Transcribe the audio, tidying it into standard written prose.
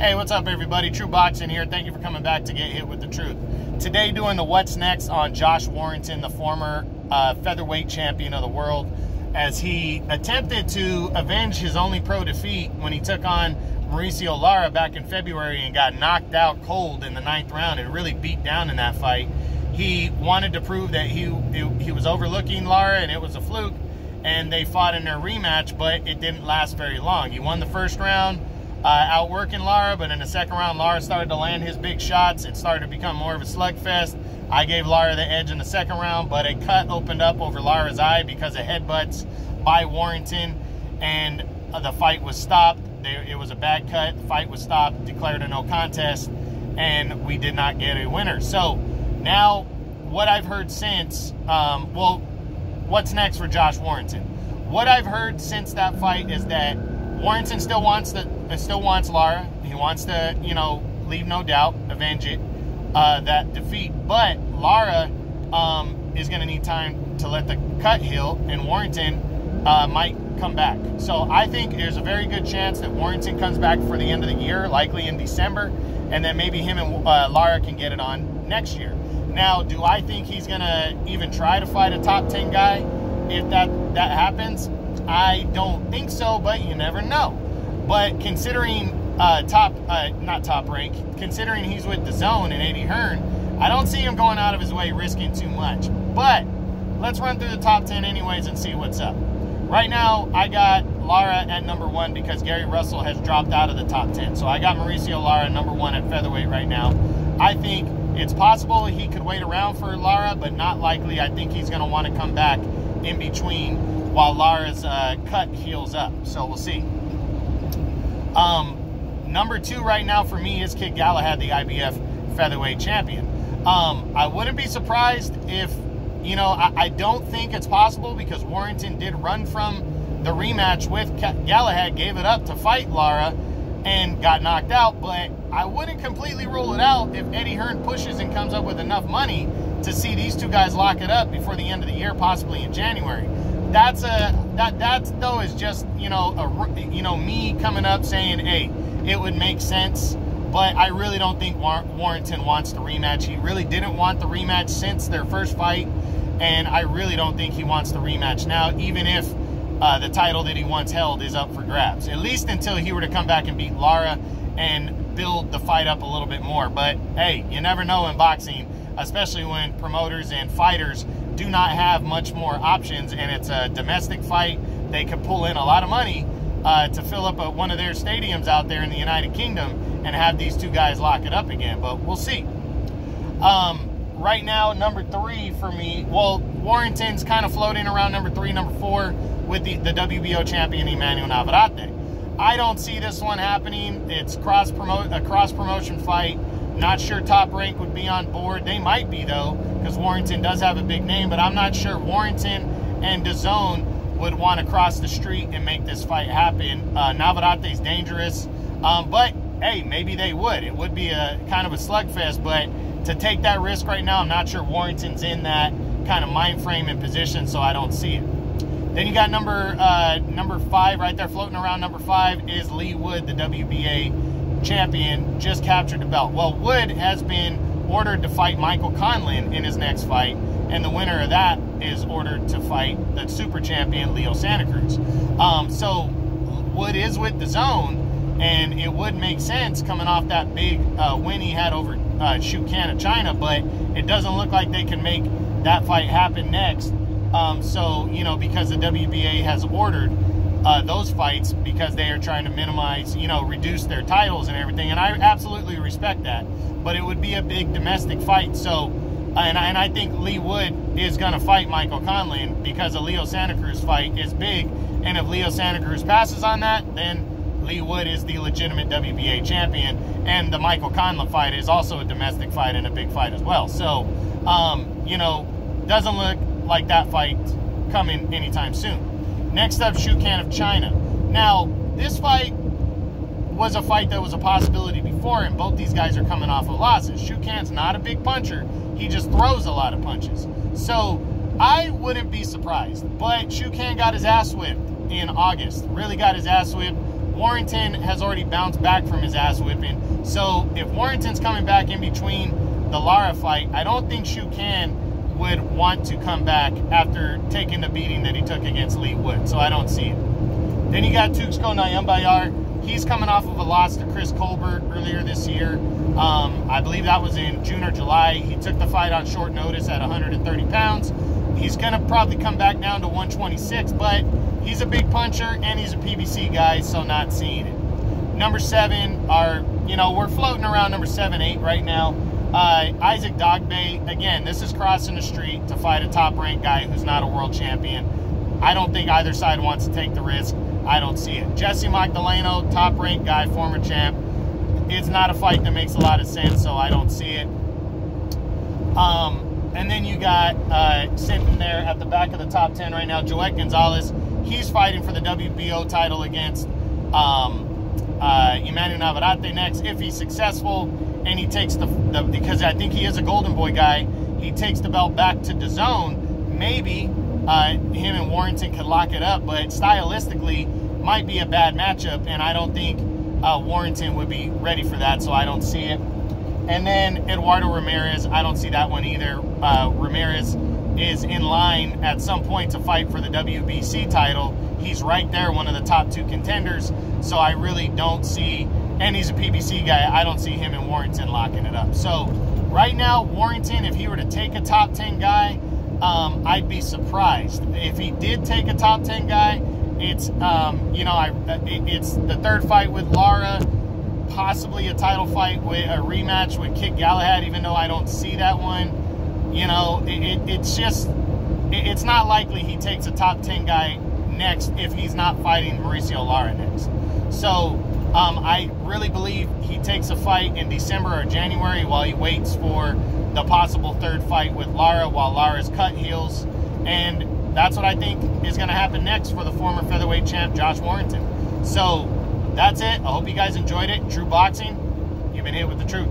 Hey, what's up, everybody? True Boxing here. Thank you for coming back to Get Hit with the Truth. Today, doing the What's Next on Josh Warrington, the former featherweight champion of the world, as he attempted to avenge his only pro defeat when he took on Mauricio Lara back in February and got knocked out cold in the 9th round and really beat down in that fight. He wanted to prove that he was overlooking Lara and it was a fluke, and they fought in their rematch, but it didn't last very long. He won the first round, outworking Lara, but in the second round, Lara started to land his big shots. It started to become more of a slugfest. I gave Lara the edge in the second round, but a cut opened up over Lara's eye because of headbutts by Warrington, and the fight was stopped. It was a bad cut. The fight was stopped, declared a no contest, and we did not get a winner. So now what I've heard since, well, what's next for Josh Warrington? What I've heard since that fight is that Warrington still wants Lara. He wants to, leave no doubt, avenge it, that defeat. But Lara is going to need time to let the cut heal, and Warrington might come back. So I think there's a very good chance that Warrington comes back for the end of the year, likely in December, and then maybe him and Lara can get it on next year. Now, do I think he's going to even try to fight a top 10 guy if that happens? I don't think so, but you never know. But considering not top rank, considering he's with DAZN and Eddie Hearn, I don't see him going out of his way risking too much. But let's run through the top 10 anyways and see what's up. Right now, I got Lara at number 1 because Gary Russell has dropped out of the top 10. So I got Mauricio Lara at number 1 at featherweight right now. I think it's possible he could wait around for Lara, but not likely. I think he's going to want to come back in between while Lara's cut heals up. So we'll see. Number 2 right now for me is Kid Galahad, the IBF featherweight champion. I wouldn't be surprised if, I don't think it's possible because Warrington did run from the rematch with Galahad, gave it up to fight Lara, and got knocked out. But I wouldn't completely rule it out if Eddie Hearn pushes and comes up with enough money to see these two guys lock it up before the end of the year, possibly in January. That though is just me coming up saying, hey, it would make sense, but I really don't think Warrington wants the rematch. He really didn't want the rematch since their first fight, and I really don't think he wants the rematch now, even if the title that he once held is up for grabs, at least until he were to come back and beat Lara and build the fight up a little bit more. But hey, you never know in boxing, especially when promoters and fighters do not have much more options, and it's a domestic fight. They could pull in a lot of money to fill up one of their stadiums out there in the United Kingdom and have these two guys lock it up again, but we'll see. Right now, number 3 for me, well, Warrington's kind of floating around number 3, number 4 with the WBO champion Emmanuel Navarrete. I don't see this one happening. It's a cross-promotion fight. Not sure Top Rank would be on board. They might be, though, because Warrington does have a big name, but I'm not sure Warrington and DAZN would want to cross the street and make this fight happen. Navarrete's dangerous, but hey, maybe they would. It would be a kind of a slugfest, but to take that risk right now, I'm not sure Warrington's in that kind of mind frame and position, so I don't see it. Then you got number 5 right there, floating around. Number 5 is Lee Wood, the WBA champion, just captured the belt. Well, Wood has been ordered to fight Michael Conlon in his next fight, and the winner of that is ordered to fight the super champion Leo Santa Cruz. So Wood is with DAZN, and it would make sense coming off that big win he had over Shu Can of China, but it doesn't look like they can make that fight happen next. So, because the WBA has ordered those fights because they are trying to minimize, reduce their titles and everything, and I absolutely respect that. But it would be a big domestic fight, so, and I think Lee Wood is going to fight Michael Conlon because a Leo Santa Cruz fight is big, and if Leo Santa Cruz passes on that, then Lee Wood is the legitimate WBA champion, and the Michael Conlon fight is also a domestic fight and a big fight as well. So, doesn't look like that fight coming anytime soon. Next up, Shu Can of China. Now, this fight was a fight that was a possibility before, and both these guys are coming off of losses. Shu Can's not a big puncher. He just throws a lot of punches. So I wouldn't be surprised. But Shu Can got his ass whipped in August. Really got his ass whipped Warrington has already bounced back from his ass whipping. So if Warrington's coming back in between the Lara fight, I don't think Shu Kan would want to come back after taking the beating that he took against Lee Wood. So I don't see it. Then you got Tuxko Nyambayar. He's coming off of a loss to Chris Colbert earlier this year. I believe that was in June or July. He took the fight on short notice at 130 pounds. He's going to probably come back down to 126, but he's a big puncher and he's a PBC guy, so not seeing it. Number 7 are, you know, we're floating around number 7, 8 right now. Isaac Dogbe, again, this is crossing the street to fight a top-ranked guy who's not a world champion. I don't think either side wants to take the risk. I don't see it. Jesse Magdaleno, top-ranked guy, former champ. It's not a fight that makes a lot of sense, so I don't see it. And then you got sitting there at the back of the top 10 right now, Joette Gonzalez. He's fighting for the WBO title against Emmanuel Navarrete next. If he's successful and he takes because I think he is a Golden Boy guy, he takes the belt back to DAZN, maybe him and Warrington could lock it up, but stylistically might be a bad matchup, and I don't think Warrington would be ready for that, so I don't see it. And then Eduardo Ramirez, I don't see that one either. Ramirez is in line at some point to fight for the WBC title. He's right there, one of the top 2 contenders, so I really don't see, and he's a PBC guy, I don't see him and Warrington locking it up. So right now, Warrington, if he were to take a top 10 guy, I'd be surprised. If he did take a top 10 guy, it's, you know, it's the 3rd fight with Lara, possibly a title fight with a rematch with Kit Galahad, even though I don't see that one. You know, it's just, it's not likely he takes a top 10 guy next if he's not fighting Mauricio Lara next. So I really believe he takes a fight in December or January while he waits for the possible 3rd fight with Lara while Lara's cut heals. And that's what I think is going to happen next for the former featherweight champ, Josh Warrington. So that's it. I hope you guys enjoyed it. True Boxing, you've been hit with the truth.